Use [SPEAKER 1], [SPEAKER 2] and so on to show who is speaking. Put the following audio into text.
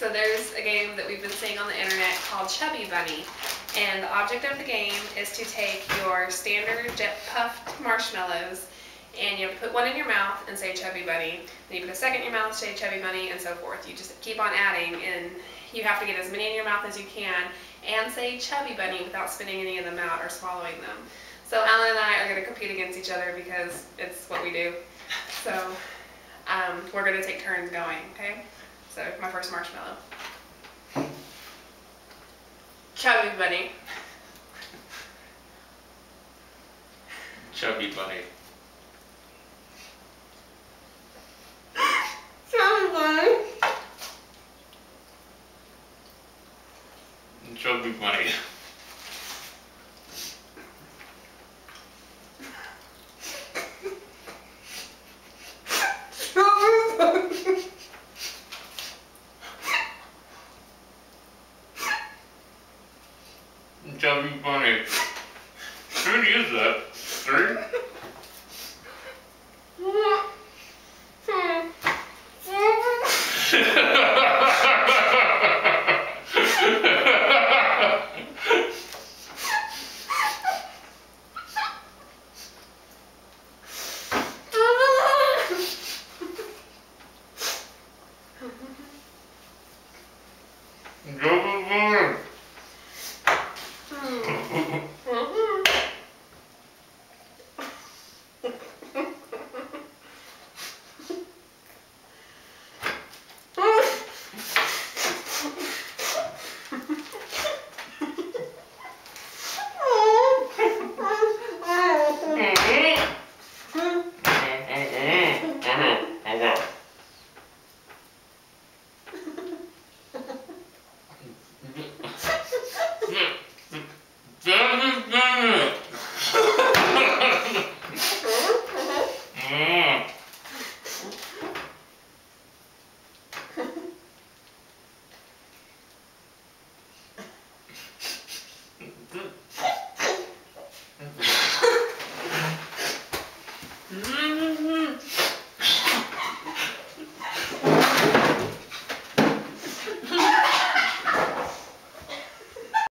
[SPEAKER 1] So there's a game that we've been seeing on the internet called Chubby Bunny. And the object of the game is to take your standard jet puffed marshmallows and you have to put one in your mouth and say Chubby Bunny. Then you put a second in your mouth, say Chubby Bunny, and so forth. You just keep on adding, and you have to get as many in your mouth as you can and say Chubby Bunny without spitting any of them out or swallowing them. So Alan and I are going to compete against each other because it's what we do. So we're going to take turns going, okay? So my first marshmallow. Chubby Bunny.
[SPEAKER 2] Chubby Bunny.
[SPEAKER 1] Chubby Bunny.
[SPEAKER 2] Chubby Bunny. Chubby Bunny. Who is that? Three?